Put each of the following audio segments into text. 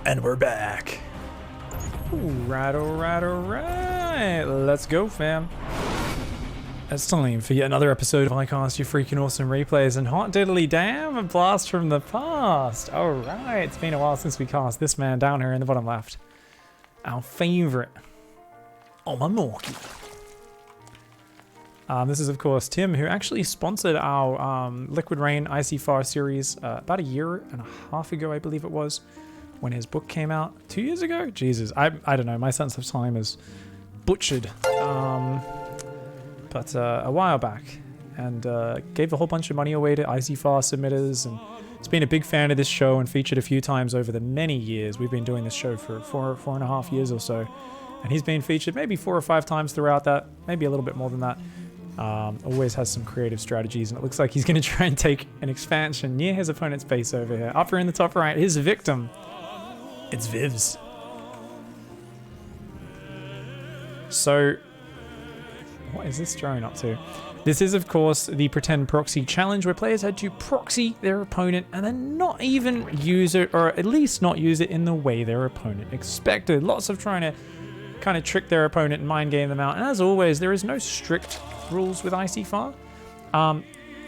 And we're back. Alright. Let's go, fam. It's time for yet another episode of iCast, your freaking awesome replays, and hot diddly damn, a blast from the past. Alright, it's been a while since we cast this man down here in the bottom left. Our favourite. Oh, my Morky. This is, of course, Tim, who actually sponsored our Liquid Rain ICYFAR series about a year and a half ago, I believe it was, when his book came out. 2 years ago? Jesus, I don't know. My sense of time is butchered. But a while back, and gave a whole bunch of money away to ICYFAR submitters, and he's been a big fan of this show and featured a few times over the many years. We've been doing this show for four and a half years or so, and he's been featured maybe 4 or 5 times throughout that, maybe a little bit more than that. Always has some creative strategies, and it looks like he's going to try and take an expansion near his opponent's base over here. Up here in the top right, his victim. It's Vivs. So, what is this drone up to? This is, of course, the Pretend Proxy Challenge, where players had to proxy their opponent and then not even use it, or at least not use it in the way their opponent expected. Lots of trying to kind of trick their opponent and mind game them out. And as always, there is no strict rules with ICYFAR.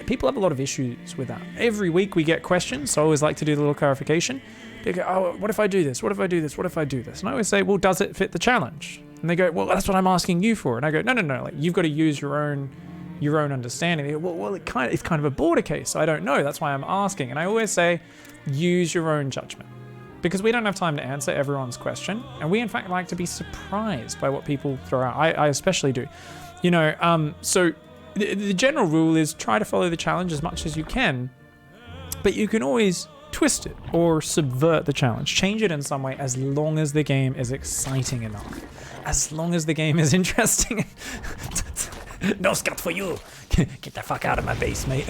People have a lot of issues with that. Every week we get questions, so I always like to do the little clarification. They go, oh, what if I do this? What if I do this? What if I do this? And I always say, well, does it fit the challenge? And they go, well, that's what I'm asking you for. And I go, no, like, you've got to use your own understanding. They go, well, it's kind of a border case. I don't know. That's why I'm asking. And I always say, use your own judgment, because we don't have time to answer everyone's question, and we in fact like to be surprised by what people throw out. I especially do. You know, so the general rule is try to follow the challenge as much as you can, but you can always twist it or subvert the challenge, change it in some way, as long as the game is exciting enough, as long as the game is interesting. No scut for you. Get the fuck out of my base, mate.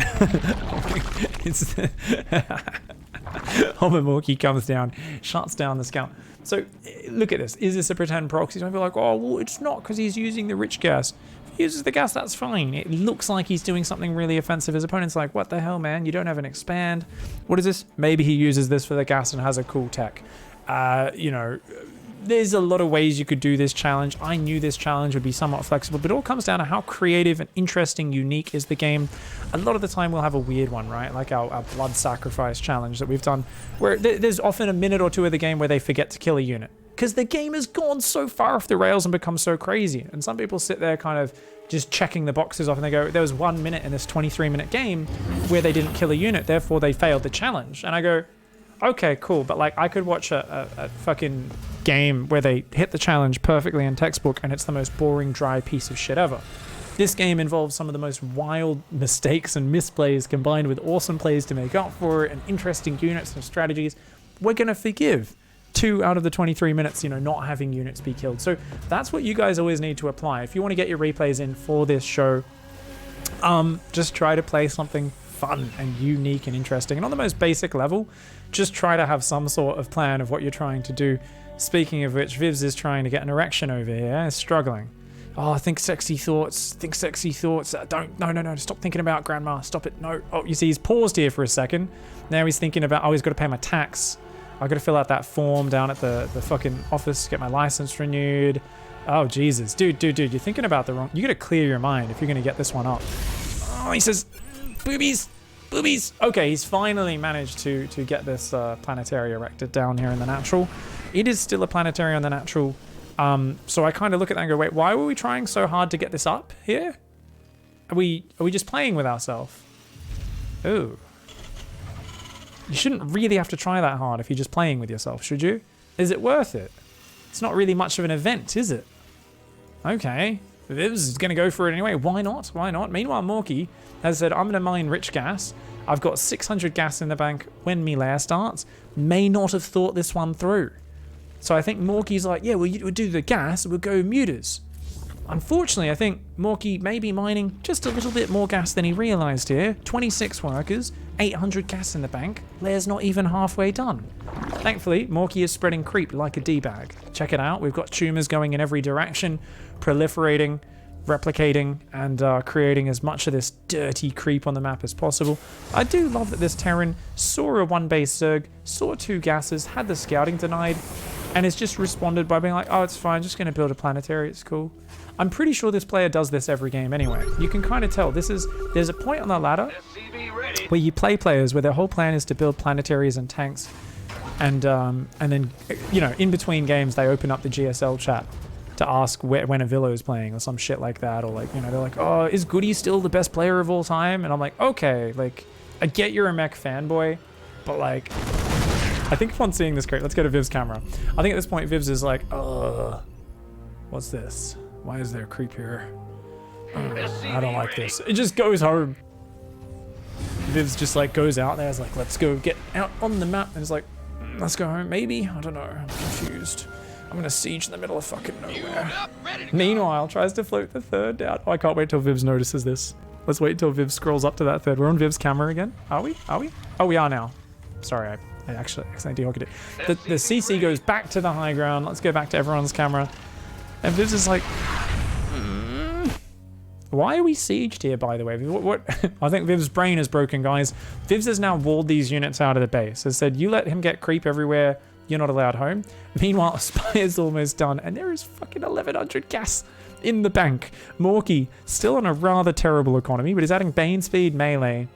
Homomorky comes down, shuts down the scout. So look at this. Is this a pretend proxy? So I feel like, oh, well, it's not, because he's using the rich gas. If he uses the gas, that's fine. It looks like he's doing something really offensive. His opponent's like, what the hell, man? You don't have an expand. What is this? Maybe he uses this for the gas and has a cool tech. You know, there's a lot of ways you could do this challenge. I knew this challenge would be somewhat flexible, but it all comes down to how creative and interesting, unique is the game. A lot of the time we'll have a weird one, right? Like our blood sacrifice challenge that we've done, where there's often a minute or two of the game where they forget to kill a unit, because the game has gone so far off the rails and become so crazy. And some people sit there kind of just checking the boxes off, and they go, there was 1 minute in this 23-minute game where they didn't kill a unit, therefore they failed the challenge. And I go, okay, cool, but like I could watch a fucking game where they hit the challenge perfectly in textbook and it's the most boring, dry piece of shit ever. This game involves some of the most wild mistakes and misplays combined with awesome plays to make up for it and interesting units and strategies. We're gonna forgive 2 out of the 23 minutes, you know, not having units be killed. So that's what you guys always need to apply. If you want to get your replays in for this show, just try to play something fun and unique and interesting. And on the most basic level, just try to have some sort of plan of what you're trying to do. Speaking of which, Vivs is trying to get an erection over here. He's struggling. Oh, think sexy thoughts. Think sexy thoughts. No. Stop thinking about Grandma. Stop it. No. Oh, you see, he's paused here for a second. Now he's thinking about, oh, he's got to pay my tax. I've got to fill out that form down at the fucking office, get my license renewed. Oh, Jesus. Dude, you're thinking about the wrong... You got to clear your mind if you're going to get this one up. Oh, he says, boobies. Okay, he's finally managed to get this planetary erected down here in the natural. It is still a planetary on the natural. So I kind of look at that and go, wait, why were we trying so hard to get this up here? Are we just playing with ourselves? Ooh. You shouldn't really have to try that hard if you're just playing with yourself, should you? Is it worth it? It's not really much of an event, is it? Okay. Vivs is going to go for it anyway. Why not? Meanwhile, Morky has said, I'm going to mine rich gas. I've got 600 gas in the bank when my lair starts. May not have thought this one through. So I think Morky's like, yeah, we'll do the gas, we'll go muters. Unfortunately, I think Morky may be mining just a little bit more gas than he realized here. 26 workers, 800 gas in the bank. Lair's not even halfway done. Thankfully, Morky is spreading creep like a D-bag. Check it out. We've got tumors going in every direction, proliferating. replicating and creating as much of this dirty creep on the map as possible. I do love that this Terran saw a 1-base Zerg, saw 2 gases, had the scouting denied, and has just responded by being like, oh, it's fine, just going to build a planetary, it's cool. I'm pretty sure this player does this every game anyway. You can kind of tell. There's a point on the ladder where you play players where their whole plan is to build planetaries and tanks, and then, you know, in between games they open up the GSL chat to ask when a Villa is playing or some shit like that, or like, you know, they're like, oh, is Goody still the best player of all time? And I'm like, okay, like, I get you're a mech fanboy, but like, I think upon seeing this creep, let's go to Viv's camera. I think at this point Viv's is like, what's this? Why is there a creep here? I don't like this. It just goes home. Viv's just like goes out there, is like, let's go get out on the map, and it's like, let's go home, maybe? I don't know, I'm confused. I'm gonna siege in the middle of fucking nowhere. Meanwhile, tries to float the third down. Oh, I can't wait till Viv's notices this. Let's wait till Viv scrolls up to that third. We're on Viv's camera again. Are we? Are we? Oh, we are now. Sorry, I actually accidentally dehooked it. The CC goes back to the high ground. Let's go back to everyone's camera. And Viv's is like, why are we sieged here, by the way? What? I think Viv's brain is broken, guys. Viv's has now walled these units out of the base. Has said, you let him get creep everywhere, you're not allowed home. Meanwhile, Spire's almost done, and there is fucking 1100 gas in the bank. Morky, still on a rather terrible economy, but is adding Bane speed melee.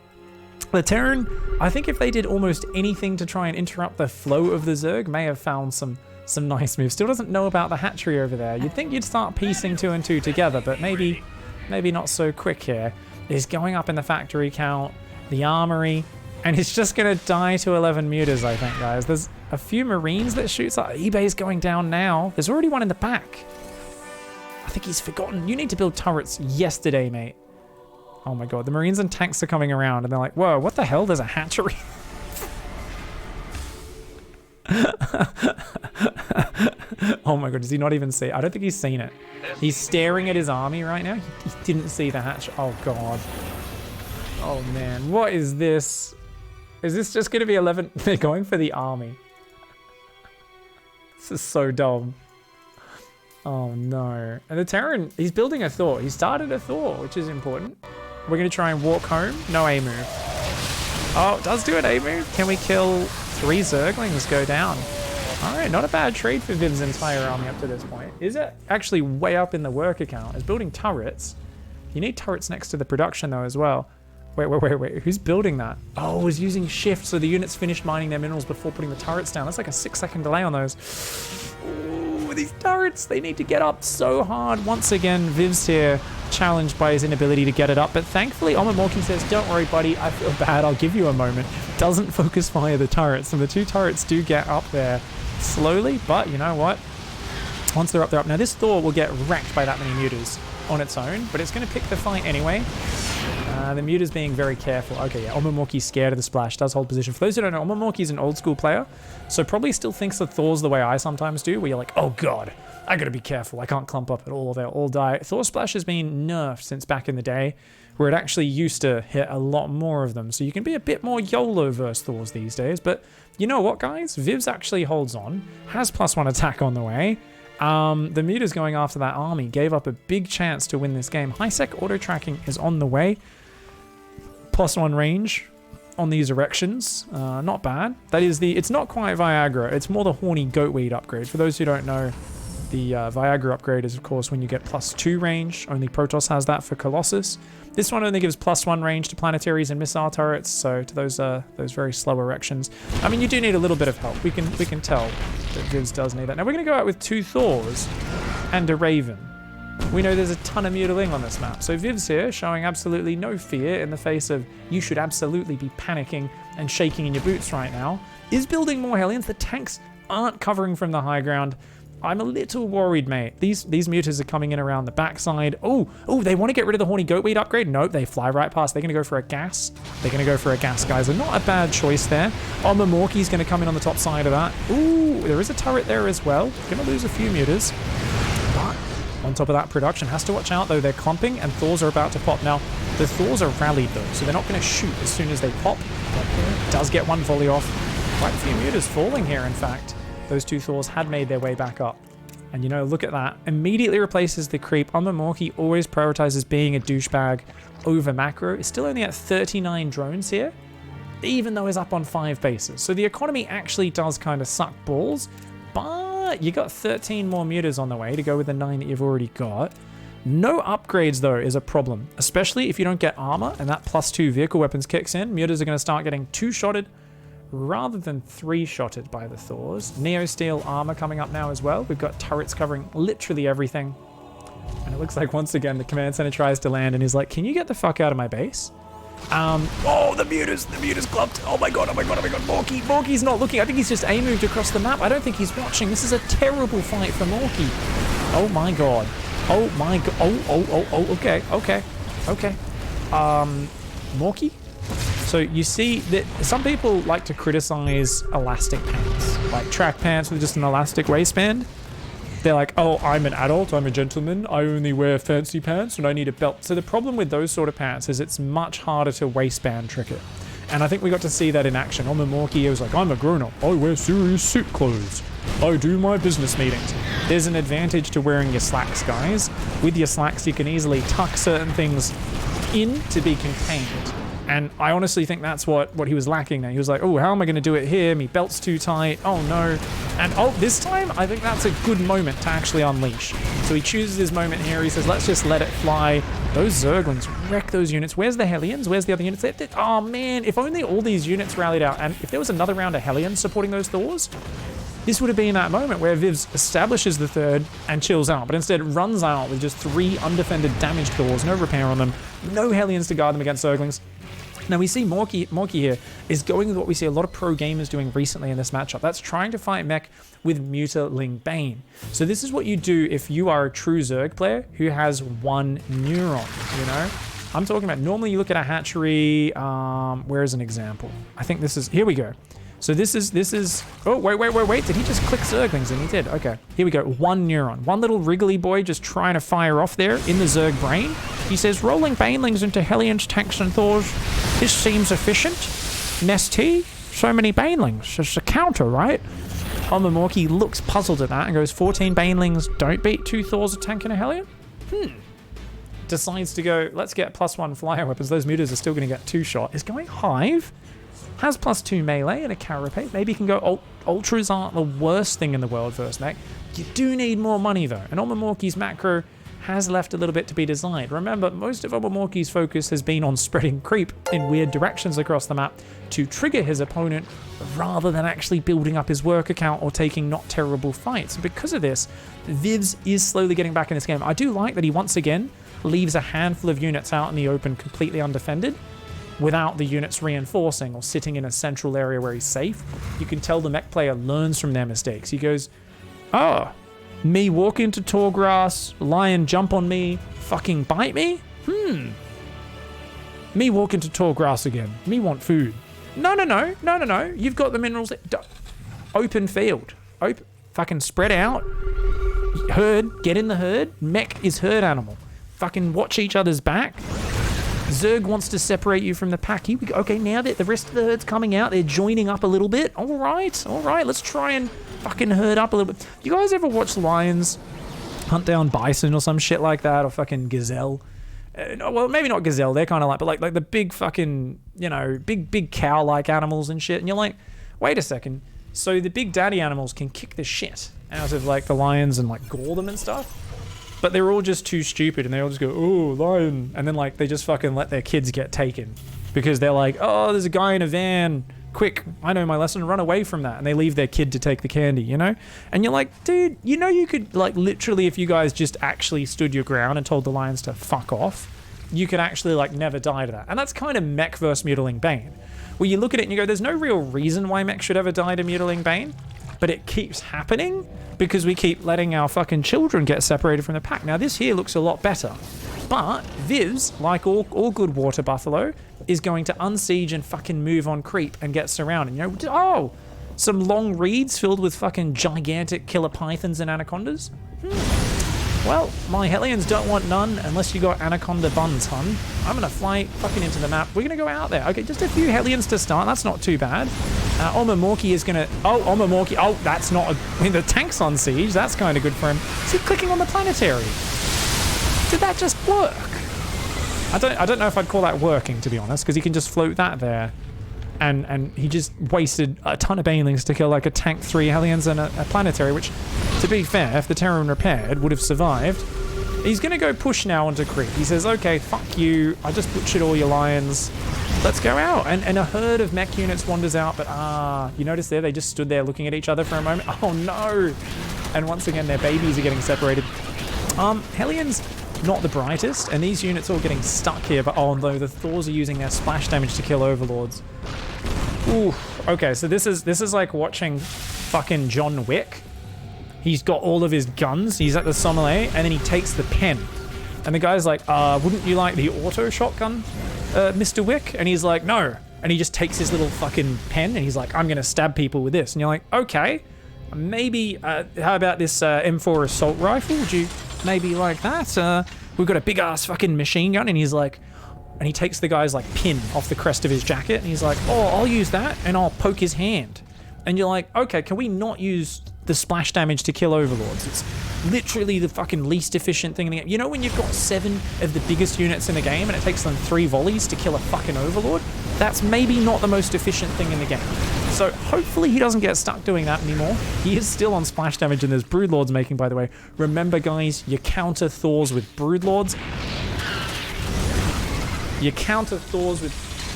The Terran, I think if they did almost anything to try and interrupt the flow of the Zerg, may have found some nice moves. Still doesn't know about the hatchery over there. You'd think you'd start piecing 2 and 2 together, but maybe not so quick here. He's going up in the factory count, the armory, and he's just going to die to 11 mutas, I think, guys. There's a few Marines that shoots up. eBay's going down now. There's already one in the back. I think he's forgotten. You need to build turrets yesterday, mate. Oh my god, the Marines and tanks are coming around, and they're like, whoa, what the hell? There's a hatchery. Oh my god, does he not even see it? I don't think he's seen it. He's staring at his army right now. He didn't see the hatch. Oh god. Oh man, what is this? Is this just going to be 11? They're going for the army. This is so dumb. Oh no. And the Terran, he's building a Thor. He started a Thor, which is important. We're going to try and walk home. No A move. Oh, it does do an A move. Can we kill 3 Zerglings? Go down. All right, not a bad trade for Viv's entire army up to this point. Is it actually way up in the work account? Is building turrets. You need turrets next to the production though as well. Wait. Who's building that? Oh, was using shift so the units finished mining their minerals before putting the turrets down. That's like a 6-second delay on those. Ooh, these turrets, they need to get up so hard. Once again, Viv's here, challenged by his inability to get it up. But thankfully, Omamorki says, don't worry, buddy. I feel bad. I'll give you a moment. Doesn't focus fire the turrets. And the 2 turrets do get up there slowly. But you know what? Once they're up, they're up. Now, this Thor will get wrecked by that many mutas on its own. But it's going to pick the fight anyway. The muta's being very careful. Okay, yeah, Omamorki's scared of the splash, does hold position. For those who don't know, Omamorki's an old school player, so probably still thinks of Thor's the way I sometimes do, where you're like, oh god, I gotta be careful, I can't clump up at all, they'll all die. Thor splash has been nerfed since back in the day, where it actually used to hit a lot more of them, so you can be a bit more YOLO versus Thors these days, but you know what, guys? Viv's actually holds on, has +1 attack on the way. The muta's going after that army, gave up a big chance to win this game. High-sec auto-tracking is on the way. +1 range on these erections. Not bad. That is it's not quite Viagra. It's more the horny goatweed upgrade. For those who don't know, the Viagra upgrade is, of course, when you get +2 range. Only Protoss has that for Colossus. This one only gives +1 range to planetaries and missile turrets, so to those very slow erections. I mean, you do need a little bit of help. We can tell that Viv's does need that. Now, we're going to go out with 2 Thors and a Raven. We know there's a ton of mutiling on this map, so Viv's here showing absolutely no fear in the face of you should absolutely be panicking and shaking in your boots right now. Is building more Hellions. The tanks aren't covering from the high ground. I'm a little worried, mate. These mutas are coming in around the backside. Oh, they want to get rid of the horny goatweed upgrade? Nope, they fly right past. They're going to go for a gas. They're going to go for a gas, guys. And not a bad choice there. Omamorki's going to come in on the top side of that. Ooh, there is a turret there as well. Going to lose a few mutas. But on top of that, production has to watch out, though. They're clumping, and Thors are about to pop. Now, the Thors are rallied, though, so they're not going to shoot as soon as they pop. But does get one volley off. Quite a few mutas falling here, in fact. Those 2 Thors had made their way back up. And, you know, look at that. Immediately replaces the creep. Omamorki always prioritizes being a douchebag over macro. It's still only at 39 drones here, even though he's up on 5 bases. So the economy actually does kind of suck balls, but you got 13 more mutas on the way to go with the 9 that you've already got. No upgrades, though, is a problem, especially if you don't get armor and that +2 vehicle weapons kicks in. Mutas are going to start getting 2-shotted rather than 3-shotted by the Thors. Neo Steel armor coming up now as well. We've got turrets covering literally everything. And it looks like once again the command center tries to land and he's like, can you get the fuck out of my base? Oh, the mutas clubbed. Oh my god. Morki's not looking. I think he's just A-moved across the map. I don't think he's watching. This is a terrible fight for Morki. Oh my god. Oh my god. Okay. Morki? So you see that some people like to criticize elastic pants, like track pants with just an elastic waistband. They're like, oh, I'm an adult, I'm a gentleman, I only wear fancy pants and I need a belt. So the problem with those sort of pants is it's much harder to waistband trick it. And I think we got to see that in action. Omamorki was like, I'm a grown-up, I wear serious suit clothes, I do my business meetings. There's an advantage to wearing your slacks, guys. With your slacks, you can easily tuck certain things in to be contained. And I honestly think that's what he was lacking there. He was like, oh, how am I going to do it here? My belt's too tight. Oh, no. And oh, this time, I think that's a good moment to actually unleash. So he chooses his moment here. He says, let's just let it fly. Those Zerglings wreck those units. Where's the Hellions? Where's the other units? Oh, man. If only all these units rallied out. And if there was another round of Hellions supporting those Thors, this would have been that moment where Vivs establishes the third and chills out, but instead runs out with just 3 undefended damaged Thors, no repair on them, no Hellions to guard them against Zerglings. Now we see Morki here is going with what we see a lot of pro gamers doing recently in this matchup. That's trying to fight mech with Mutaling Bane. So this is what you do if you are a true Zerg player who has 1 neuron, you know? I'm talking about, normally you look at a hatchery, where's an example? I think this is, here we go. So this is, oh, wait, did he just click Zerglings? And he did, okay. Here we go, 1 neuron. One little wriggly boy just trying to fire off there in the Zerg brain. He says, rolling banelings into Hellions, tanks, and Thors. This seems efficient. Nesty, so many banelings. It's a counter, right? Omamorki looks puzzled at that and goes, 14 banelings don't beat 2 Thors, a tank, and a Hellion? Decides to go, let's get +1 flyer weapons. Those mutas are still going to get 2-shot. Is going Hive. Has +2 melee and a carapace. Maybe you can go ultras aren't the worst thing in the world versus mech. You do need more money though. And Omamorki's macro has left a little bit to be desired. Remember, most of Omamorki's focus has been on spreading creep in weird directions across the map to trigger his opponent rather than actually building up his work account or taking not terrible fights. And because of this, Vivs is slowly getting back in this game. I do like that he once again leaves a handful of units out in the open completely undefended, without the units reinforcing or sitting in a central area where he's safe. You can tell the mech player learns from their mistakes. He goes, oh, me walk into tall grass, lion jump on me, fucking bite me? Me walk into tall grass again. Me want food. No. You've got the minerals. Open field. Fucking spread out. Herd. Get in the herd. Mech is herd animal. Fucking watch each other's back. Zerg wants to separate you from the pack. Okay, now that the rest of the herd's coming out, they're joining up a little bit. All right, let's try and fucking herd up a little bit. You guys ever watch lions hunt down bison or some shit like that, or fucking gazelle? Well, maybe not gazelle. They're kind of like, but like the big fucking, you know, big cow-like animals and shit. And you're like, wait a second. So the big daddy animals can kick the shit out of like the lions and like gore them and stuff. But they're all just too stupid and they all just go, oh, lion. And then like they just fucking let their kids get taken because they're like, oh, there's a guy in a van. Quick, I know my lesson, run away from that. And they leave their kid to take the candy, you know? And you're like, dude, you know you could like literally, if you guys just actually stood your ground and told the lions to fuck off, you could actually like never die to that. And that's kind of mech versus Mutiling Bane. Where you look at it and you go, there's no real reason why mech should ever die to Mutiling Bane, but it keeps happening because we keep letting our fucking children get separated from the pack. Now this here looks a lot better, but Vivs, like all good water buffalo, is going to unsiege and fucking move on creep and get surrounded. You know, oh, some long reeds filled with fucking gigantic killer pythons and anacondas. Well, my Hellions don't want none unless you got Anaconda Buns, hun. I'm gonna fly fucking into the map. We're gonna go out there. Okay, just a few Hellions to start. That's not too bad. Omamorki is gonna... Oh, Omamorki. Oh, that's not... I mean, the tank's on siege. That's kind of good for him. Is he clicking on the planetary? Did that just work? I don't know if I'd call that working, to be honest, because he can just float that there. And he just wasted a ton of banelings to kill like a tank 3 Hellions and a planetary, which, to be fair, if the Terran repaired, would have survived. He's going to go push now onto creep. He says, okay, fuck you. I just butchered all your lions. Let's go out. And a herd of mech units wanders out, but you notice there, they just stood there looking at each other for a moment. Oh no. And once again, their babies are getting separated. Hellions, not the brightest, and these units all getting stuck here, but oh no, the Thors are using their splash damage to kill Overlords. Ooh, okay, so this is like watching fucking John Wick. He's got all of his guns, he's at the sommelier, and then he takes the pen. And the guy's like, wouldn't you like the auto shotgun, Mr. Wick? And he's like, no. And he just takes his little fucking pen, and he's like, I'm gonna stab people with this. And you're like, okay, maybe, how about this M4 assault rifle? Would you maybe like that? We've got a big ass fucking machine gun, and he's like, and he takes the guy's like pin off the crest of his jacket, and he's like, oh, I'll use that, and I'll poke his hand. And you're like, okay, can we not use the splash damage to kill Overlords? It's literally the fucking least efficient thing in the game. You know when you've got 7 of the biggest units in the game and it takes them 3 volleys to kill a fucking Overlord? That's maybe not the most efficient thing in the game. So hopefully he doesn't get stuck doing that anymore. He is still on splash damage, and there's Broodlords making, by the way. Remember, guys, you counter Thors with Broodlords. You counter Thors with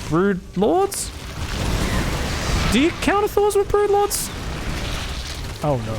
Broodlords? Do you counter Thors with Broodlords? Oh no.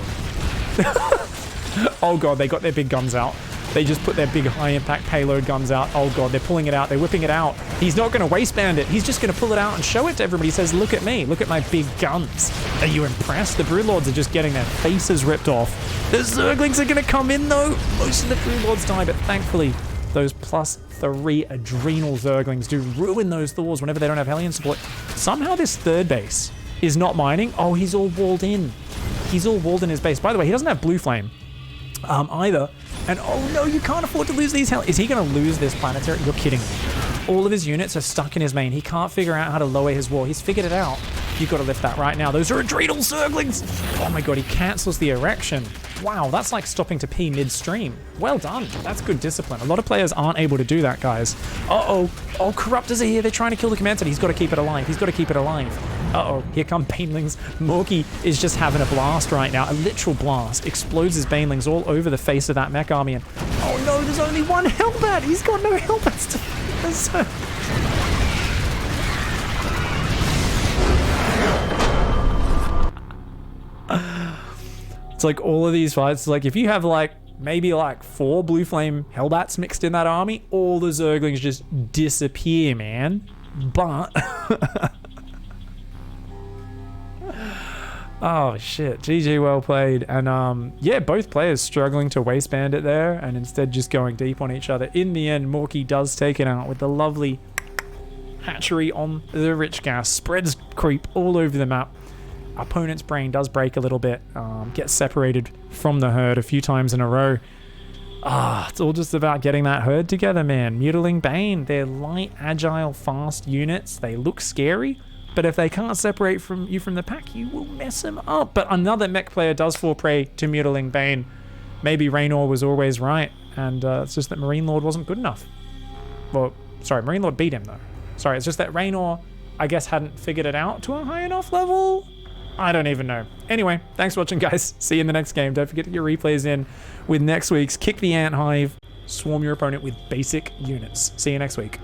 Oh god, they got their big guns out. They just put their big high impact payload guns out. Oh god, they're pulling it out. They're whipping it out. He's not going to waistband it. He's just going to pull it out and show it to everybody. He says, look at me. Look at my big guns. Are you impressed? The Broodlords are just getting their faces ripped off. The Zerglings are going to come in though. Most of the Broodlords die, but thankfully those +3 adrenal Zerglings do ruin those Thors whenever they don't have Hellion support. Somehow this third base is not mining. Oh, he's all walled in. He's all walled in his base. By the way, he doesn't have blue flame either. And oh no, you can't afford to lose these Is he going to lose this planetary? You're kidding me. All of his units are stuck in his main. He can't figure out how to lower his wall. He's figured it out. You've got to lift that right now. Those are adrenal Zerglings. Oh my god, he cancels the erection. Wow, that's like stopping to pee midstream. Well done. That's good discipline. A lot of players aren't able to do that, guys. Uh-oh. Oh, Corruptors are here. They're trying to kill the command center. He's got to keep it alive. He's got to keep it alive. Uh-oh. Here come banelings. Morky is just having a blast right now. A literal blast. Explodes his banelings all over the face of that mech army. And oh no, there's only one Hellbat. He's got no Hellbats to... It's like all of these fights, like if you have like maybe like 4 blue flame Hellbats mixed in that army, all the Zerglings just disappear, man. But oh shit, GG, well played. And yeah, both players struggling to waistband it there and instead just going deep on each other. In the end, Morky does take it out with the lovely hatchery on the rich gas, spreads creep all over the map. Opponent's brain does break a little bit, gets separated from the herd a few times in a row. It's all just about getting that herd together, man. Mutiling Bane, they're light, agile, fast units. They look scary, but if they can't separate from the pack, you will mess them up. But another mech player does fall prey to Mutiling Bane. Maybe Raynor was always right, and it's just that Marine Lord wasn't good enough. Well, sorry, Marine Lord beat him though. Sorry, it's just that Raynor, I guess, hadn't figured it out to a high enough level. I don't even know. Anyway, thanks for watching, guys. See you in the next game. Don't forget to get your replays in with next week's Kick the Ant Hive, Swarm Your Opponent with basic units. See you next week.